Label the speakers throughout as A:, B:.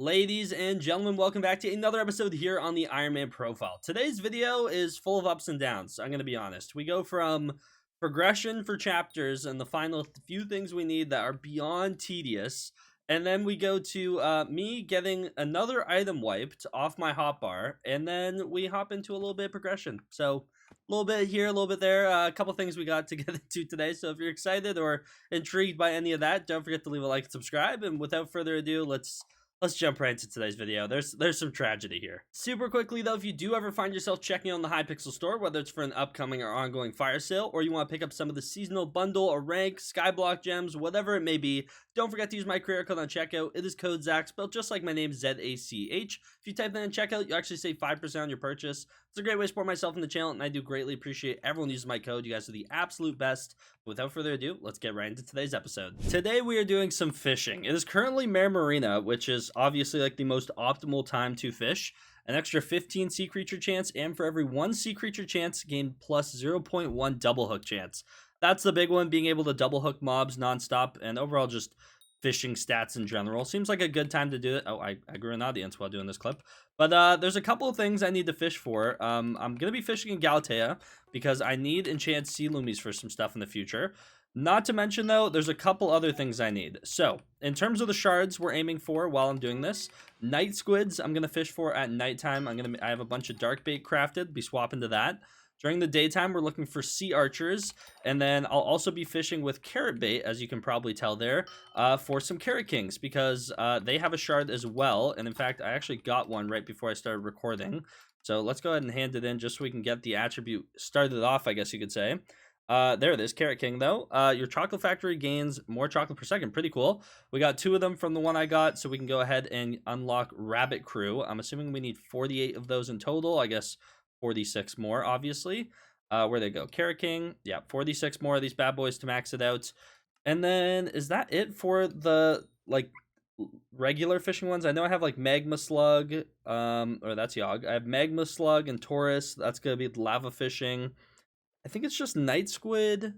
A: Ladies and gentlemen, welcome back to another episode here on the Ironman Profile. Today's video is full of ups and downs, I'm going to be honest. We go from progression for chapters and the final few things we need that are beyond tedious, and then we go to me getting another item wiped off my hotbar, and then we hop into a little bit of progression. So a little bit here, a little bit there, a couple things we got to get into today. So if you're excited or intrigued by any of that, don't forget to leave a like and subscribe. And without further ado, let's jump right into today's video. There's some tragedy here. Super quickly though, if you do ever find yourself checking on the Hypixel store, whether it's for an upcoming or ongoing fire sale, or you want to pick up some of the seasonal bundle or rank, skyblock gems, whatever it may be, don't forget to use my career code on checkout. It is code Zach, spelled just like my name, Z-A-C-H. If you type that in checkout, you actually save 5% on your purchase. It's a great way to support myself and the channel, and I do greatly appreciate everyone using my code. You guys are the absolute best. Without further ado, let's get right into today's episode. Today we are doing some fishing. It is currently Mare Marina, which is obviously like the most optimal time to fish. An extra 15 sea creature chance, and for every 1 sea creature chance, gain plus 0.1 double hook chance. That's the big one, being able to double hook mobs nonstop, and overall just fishing stats in general. Seems like a good time to do it. Oh, I grew an audience while doing this clip. But there's a couple of things I need to fish for. I'm going to be fishing in Galatea because I need enchanted sea loomies for some stuff in the future. Not to mention, though, there's a couple other things I need. So, in terms of the shards we're aiming for while I'm doing this, night squids I'm going to fish for at nighttime. I have a bunch of dark bait crafted, be swapping to that. During the daytime, we're looking for sea archers, and then I'll also be fishing with carrot bait, as you can probably tell there, for some carrot kings, because they have a shard as well, and in fact, I actually got one right before I started recording. So let's go ahead and hand it in just so we can get the attribute started off, I guess you could say. There it is, Carrot King, though. Your chocolate factory gains more chocolate per second. Pretty cool. We got 2 of them from the one I got, so we can go ahead and unlock Rabbit Crew. I'm assuming we need 48 of those in total. I guess 46 more, obviously. Where they go? Carrot King. Yeah, 46 more of these bad boys to max it out. And then, is that it for the, like, regular fishing ones? I know I have, like, Magma Slug, or that's Yogg. I have Magma Slug and Taurus. That's going to be lava fishing. I think it's just Night Squid,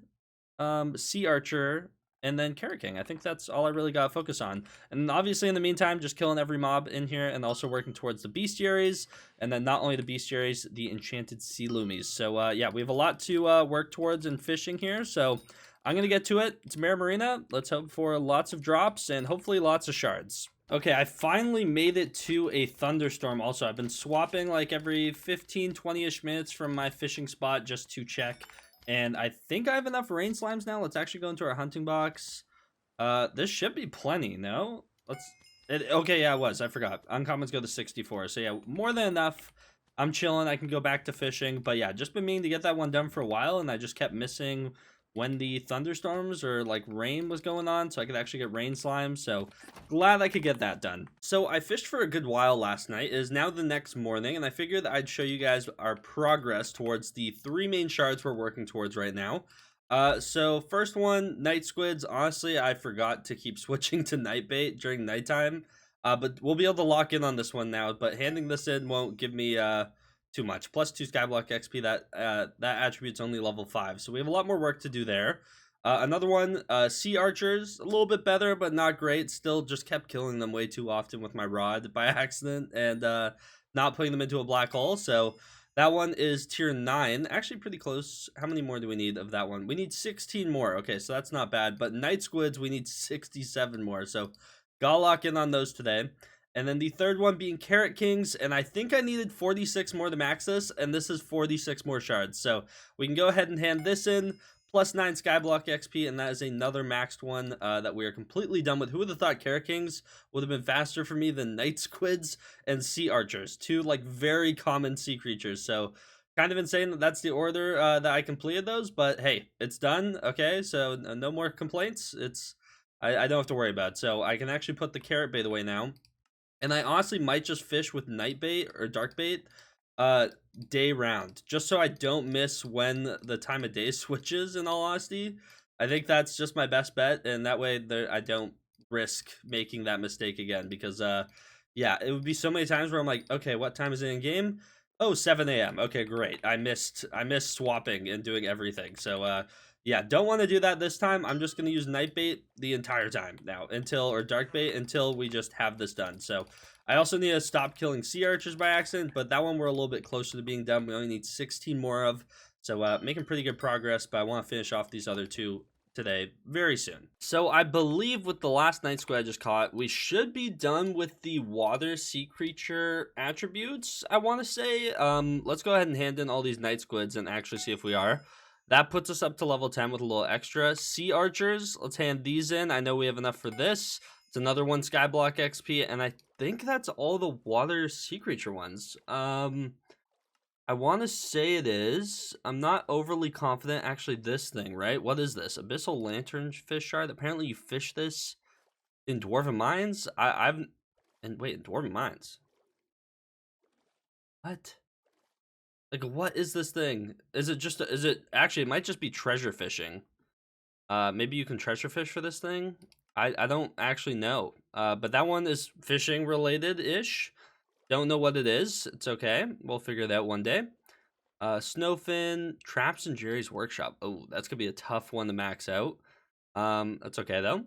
A: Sea Archer, and then Carrot King. I think that's all I really got to focus on. And obviously, in the meantime, just killing every mob in here and also working towards the bestiaries. And then not only the bestiaries, the enchanted sea loomies. So, yeah, we have a lot to work towards in fishing here. So, I'm going to get to it. It's Mare Marina. Let's hope for lots of drops and hopefully lots of shards. Okay, I finally made it to a thunderstorm also. I've been swapping like every 15, 20-ish minutes from my fishing spot just to check. And I think I have enough rain slimes now. Let's actually go into our hunting box. This should be plenty, no? Okay, yeah, it was. I forgot. Uncommons go to 64. So yeah, more than enough. I'm chilling. I can go back to fishing. But yeah, just been meaning to get that one done for a while. And I just kept missing when the thunderstorms or like rain was going on, so I could actually get rain slime. So glad I could get that done. So I fished for a good while last night. It is now the next morning, and I figured that I'd show you guys our progress towards the 3 main shards we're working towards right now. So first one, night squids. Honestly, I forgot to keep switching to night bait during nighttime. But we'll be able to lock in on this one now, but handing this in won't give me too much. Plus 2 Skyblock XP, that attribute's only level 5. So we have a lot more work to do there. Another one, Sea Archers, a little bit better, but not great. Still just kept killing them way too often with my rod by accident and not putting them into a black hole. So that one is tier 9. Actually pretty close. How many more do we need of that one? We need 16 more. Okay, so that's not bad. But Night Squids, we need 67 more. So gotta lock in on those today. And then the third one being Carrot Kings, and I think I needed 46 more to max this, and this is 46 more shards. So we can go ahead and hand this in, plus 9 Skyblock XP, and that is another maxed one that we are completely done with. Who would have thought Carrot Kings would have been faster for me than Night Squids and Sea Archers, 2 like very common sea creatures. So kind of insane that that's the order that I completed those, but hey, it's done. Okay, so no more complaints. I don't have to worry about it. So I can actually put the carrot bait away now. And I honestly might just fish with night bait or dark bait day round, just so I don't miss when the time of day switches, in all honesty. I think that's just my best bet, and that way I don't risk making that mistake again, because yeah, it would be so many times where I'm like, okay, what time is it in game? Oh, 7 a.m. Okay, great. I missed swapping and doing everything. So yeah, don't want to do that this time. I'm just going to use night bait the entire time now or dark bait until we just have this done. So I also need to stop killing sea archers by accident, but that one we're a little bit closer to being done. We only need 16 more of. So making pretty good progress, but I want to finish off these other two today very soon. So I believe with the last night squid I just caught, we should be done with the water sea creature attributes, I want to say. Let's go ahead and hand in all these night squids and actually see if we are. That puts us up to level 10 with a little extra. Sea archers, let's hand these in. I know we have enough for this. It's another one Skyblock XP, and I think that's all the water sea creature ones. I want to say it is. I'm not overly confident. Actually, this thing, right? What is this? Abyssal lantern fish shard. Apparently, you fish this in Dwarven Mines. Wait, in Dwarven Mines. What? Like, what is this thing? Is it actually, it might just be treasure fishing. Maybe you can treasure fish for this thing. I don't actually know. But that one is fishing related-ish. Don't know what it is. It's okay. We'll figure it out one day. Snowfin, Traps and Jerry's Workshop. Oh, that's gonna be a tough one to max out. That's okay though.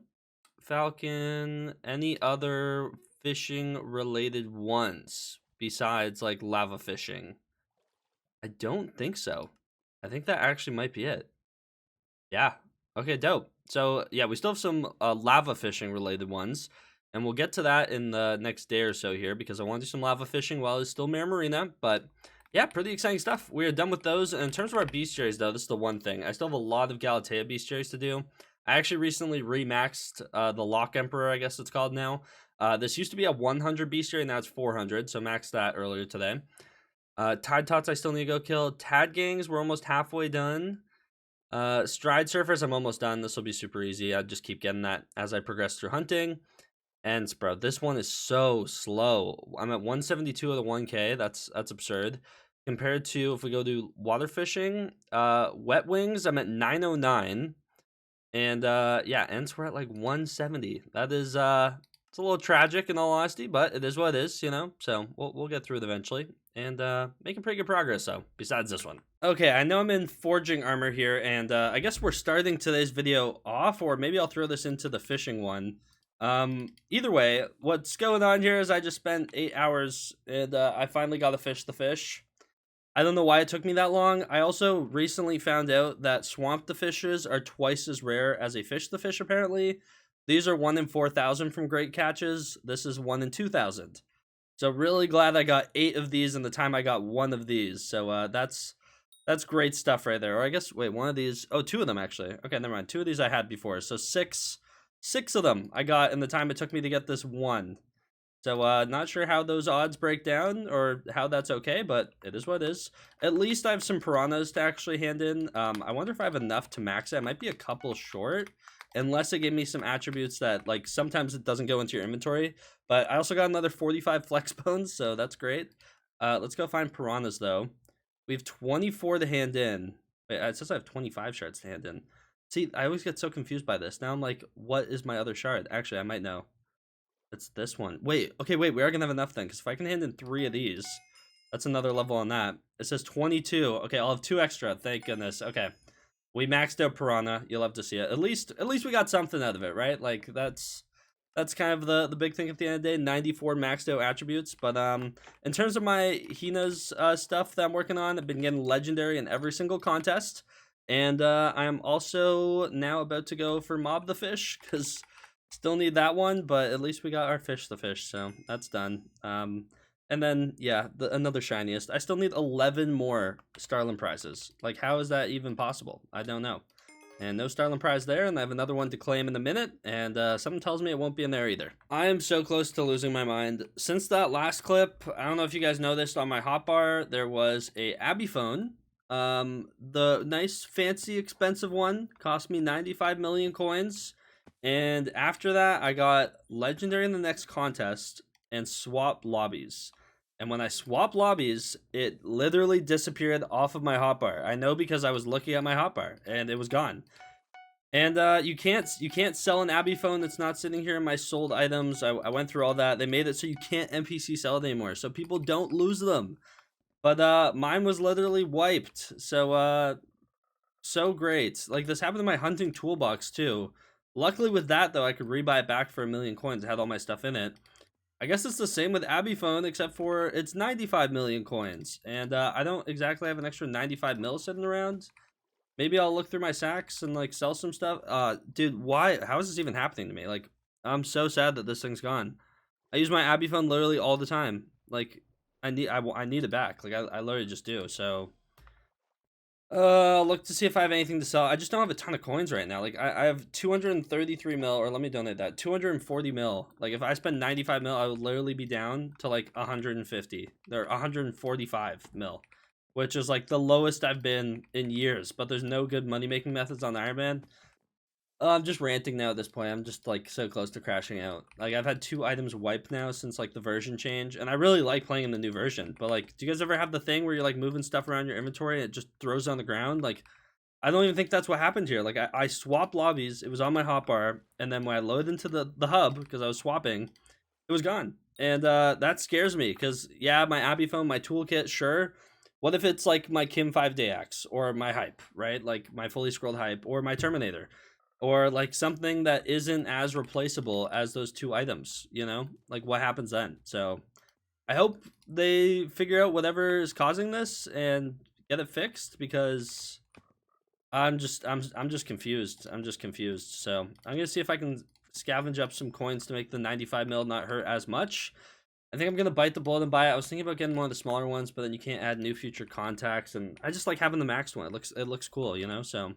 A: Falcon, any other fishing related ones besides like lava fishing? I don't think so. I think that actually might be it. Yeah. Okay, dope. So yeah, we still have some lava fishing related ones, and we'll get to that in the next day or so here because I want to do some lava fishing while it's still Mare Marina. But yeah, pretty exciting stuff. We are done with those. And in terms of our bestiaries, though, this is the one thing. I still have a lot of Galatea bestiaries to do. I actually recently remaxed the Lock Emperor, I guess it's called now. This used to be a 100 bestiary, now it's 400, so maxed that earlier today. Tide Tots I still need to go kill. Tad Gangs, we're almost halfway done. Stride Surfers, I'm almost done. This will be super easy. I just keep getting that as I progress through hunting. And bro, this one is so slow. I'm at 172 of the 1K. That's absurd. Compared to if we go do water fishing, Wet Wings, I'm at 909. And yeah, Ents we're at like 170. That is it's a little tragic in all honesty, but it is what it is, you know. So we'll get through it eventually. And making pretty good progress, though, besides this one. Okay, I know I'm in forging armor here, and I guess we're starting today's video off, or maybe I'll throw this into the fishing one. Either way, what's going on here is I just spent 8 hours, and I finally got to fish the fish. I don't know why it took me that long. I also recently found out that swamp the fishes are twice as rare as a fish the fish, apparently. These are 1 in 4,000 from great catches. This is 1 in 2,000. So really glad I got 8 of these in the time I got 1 of these. So that's great stuff right there. Or I guess, wait, one of these, oh, 2 of them actually. Okay, never mind. 2 of these I had before. So six of them I got in the time it took me to get this one. So not sure how those odds break down or how that's okay, but it is what it is. At least I have some piranhas to actually hand in. I wonder if I have enough to max it. I might be a couple short, unless it gave me some attributes that, like, sometimes it doesn't go into your inventory. But I also got another 45 flex bones, so that's great. Let's go find piranhas, though. We have 24 to hand in. Wait, it says I have 25 shards to hand in. See, I always get so confused by this. Now I'm like, what is my other shard? Actually, I might know. It's this one. Wait, okay, wait, we are gonna have enough then, because if I can hand in 3 of these, that's another level on that. It says 22. Okay, I'll have 2 extra, thank goodness. Okay. We maxed out piranha. You'll have to see it. At least we got something out of it, right? Like that's kind of the big thing at the end of the day. 94 maxed out attributes. But in terms of my Hina's stuff that I'm working on, I've been getting legendary in every single contest. And I am also now about to go for Mob the Fish, because still need that one, but at least we got our Fish the Fish, so that's done. And then, yeah, another shiniest. I still need 11 more Starling prizes. Like, how is that even possible? I don't know. And no Starling prize there, and I have another one to claim in a minute, and something tells me it won't be in there either. I am so close to losing my mind. Since that last clip, I don't know if you guys noticed, on my hotbar, there was a Abiphone. The nice, fancy, expensive one cost me 95 million coins. And after that, I got legendary in the next contest and swap lobbies. And when I swap lobbies, it literally disappeared off of my hotbar. I know because I was looking at my hotbar and it was gone. And you can't sell an Abiphone that's not sitting here in my sold items. I went through all that. They made it so you can't NPC sell it anymore, so people don't lose them. But mine was literally wiped. So So great. Like, this happened to my hunting toolbox, too. Luckily with that, though, I could rebuy it back for 1,000,000 coins. It had all my stuff in it. I guess it's the same with Abiphone, except for it's 95 million coins. And I don't exactly have an extra 95 mil sitting around. Maybe I'll look through my sacks and, like, sell some stuff. Dude, why? How is this even happening to me? Like, I'm so sad that this thing's gone. I use my Abiphone literally all the time. Like, I need it back. Like, I literally just do, so... look to see if I have anything to sell. I just don't have a ton of coins right now. Like, I have 233 mil, or let me donate that. 240 mil. Like, if I spend 95 mil, I would literally be down to, like, 150. Or 145 mil. Which is, like, the lowest I've been in years. But there's no good money-making methods on Ironman. I'm just ranting now at this point. I'm just, like, so close to crashing out. Like, I've had 2 items wiped now since, like, the version change. And I really like playing in the new version. But, like, do you guys ever have the thing where you're, like, moving stuff around your inventory and it just throws on the ground? Like, I don't even think that's what happened here. Like, I swapped lobbies. It was on my hotbar. And then when I loaded into the hub, because I was swapping, it was gone. And that scares me. Because, yeah, my Abiphone, my toolkit, sure. What if it's, like, my Kim 5-day axe? Or my hype, right? Like, my fully scrolled hype. Or my Terminator. Or, like, something that isn't as replaceable as those 2 items, you know? Like, what happens then? So, I hope they figure out whatever is causing this and get it fixed, because I'm just confused. I'm just confused. So, I'm gonna see if I can scavenge up some coins to make the 95 mil not hurt as much. I think I'm gonna bite the bullet and buy it. I was thinking about getting one of the smaller ones, but then you can't add new future contacts, and I just like having the maxed one. It looks cool, you know? So...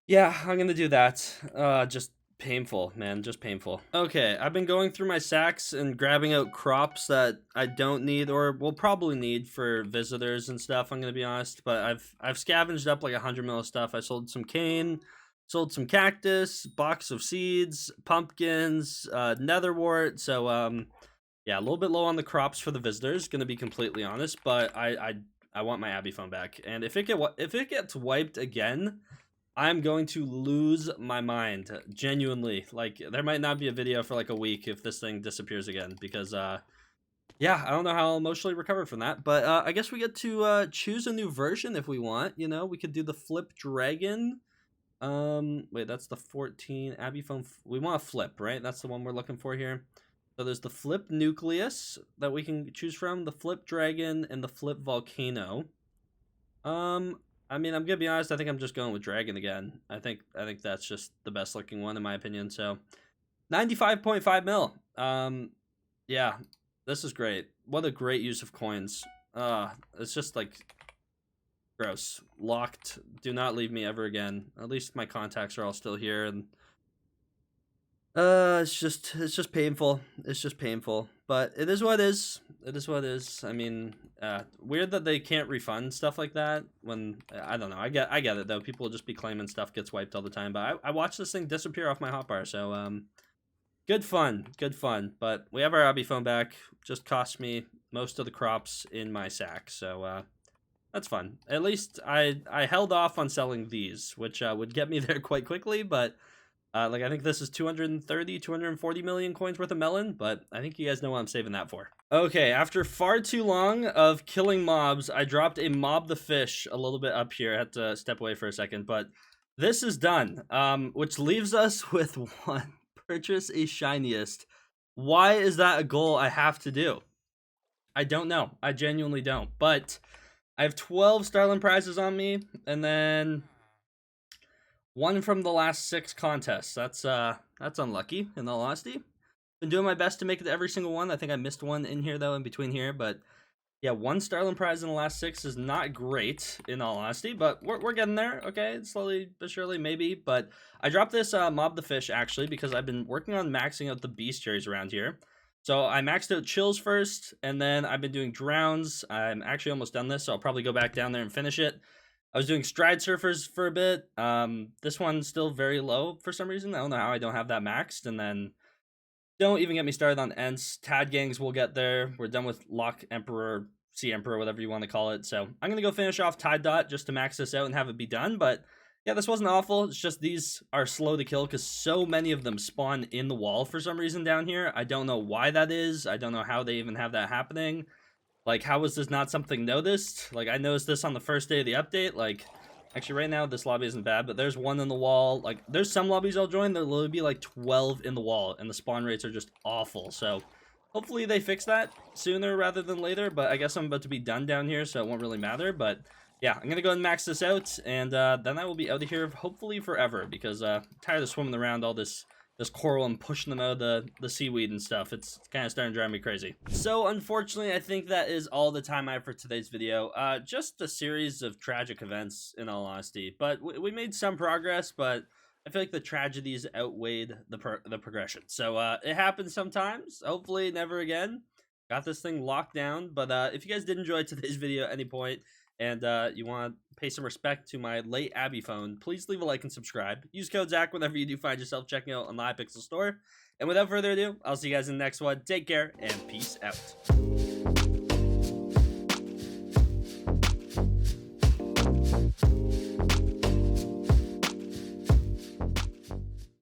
A: yeah, I'm gonna do that. Just painful, man, just painful. Okay, I've been going through my sacks and grabbing out crops that I don't need or will probably need for visitors and stuff, I'm gonna be honest. But I've scavenged up like 100 mil of stuff. I sold some cane, sold some cactus, box of seeds, pumpkins, netherwort. So, yeah, a little bit low on the crops for the visitors, gonna be completely honest. But I want my Abiphone back. And if it gets wiped again... I'm going to lose my mind, genuinely. Like, there might not be a video for like a week if this thing disappears again, because yeah, I don't know how I'll emotionally recover from that. But I guess we get to choose a new version if we want. You know, we could do the Flip Dragon. Wait, that's the 14 Abiphone. We want a Flip, right? That's the one we're looking for here. So there's the Flip Nucleus that we can choose from, the Flip Dragon, and the Flip Volcano. I mean, I'm gonna be honest, I think I'm just going with Dragon again. I think that's just the best looking one in my opinion. So 95.5 mil. Yeah, this is great. What a great use of coins. It's just like gross. Locked. Do not leave me ever again. At least my contacts are all still here, and it's just painful. It's just painful. But it is what it is. It is what it is. I mean, weird that they can't refund stuff like that when I don't know. I get it though. People will just be claiming stuff gets wiped all the time. But I watched this thing disappear off my hotbar, so good fun. Good fun. But we have our Abiphone back. Just cost me most of the crops in my sack, so that's fun. At least I held off on selling these, which would get me there quite quickly, but like, I think this is 240 million coins worth of melon, but I think you guys know what I'm saving that for. Okay, after far too long of killing mobs, I dropped a mob the fish a little bit up here. I had to step away for a second, but this is done, which leaves us with one. Purchase a shiniest. Why is that a goal I have to do? I don't know. I genuinely don't, but I have 12 Starling prizes on me, and then... one from the last 6 contests. That's unlucky, in all honesty. Been doing my best to make it to every single one. I think I missed one in here, though, in between here. But, yeah, 1 Starling prize in the last 6 is not great, in all honesty. But we're getting there, okay? Slowly but surely, maybe. But I dropped this Mob the Fish, actually, because I've been working on maxing out the bestiaries around here. So I maxed out Chills first, and then I've been doing Drowns. I'm actually almost done this, so I'll probably go back down there and finish it. I was doing Stride Surfers for a bit. This one's still very low for some reason. I don't know how I don't have that maxed. And then don't even get me started on Ents. Tad Gangs will get there. We're done with Lock Emperor, Sea Emperor, whatever you want to call it. So I'm going to go finish off Tide Dot just to max this out and have it be done. But yeah, this wasn't awful. It's just these are slow to kill because so many of them spawn in the wall for some reason down here. I don't know why that is. I don't know how they even have that happening. Like, how was this not something noticed? Like, I noticed this on the first day of the update. Like, Actually, right now, this lobby isn't bad, but there's one in the wall. Like, there's some lobbies I'll join, there'll literally be like 12 in the wall, and the spawn rates are just awful. So, hopefully they fix that sooner rather than later, but I guess I'm about to be done down here, so it won't really matter. But, yeah, I'm gonna go and max this out, and then I will be out of here, hopefully forever, because I'm tired of swimming around all this coral and pushing them out of the seaweed and stuff. It's kind of starting to drive me crazy. So unfortunately, I think that is all the time I have for today's video. Just a series of tragic events, in all honesty. But we made some progress, but I feel like the tragedies outweighed the progression. So it happens sometimes. Hopefully never again. Got this thing locked down. But if you guys did enjoy today's video at any point, and you want to pay some respect to my late Abiphone, please leave a like and subscribe. Use code Zach whenever you do find yourself checking out on the Hypixel store. And without further ado, I'll see you guys in the next one. Take care, and peace out.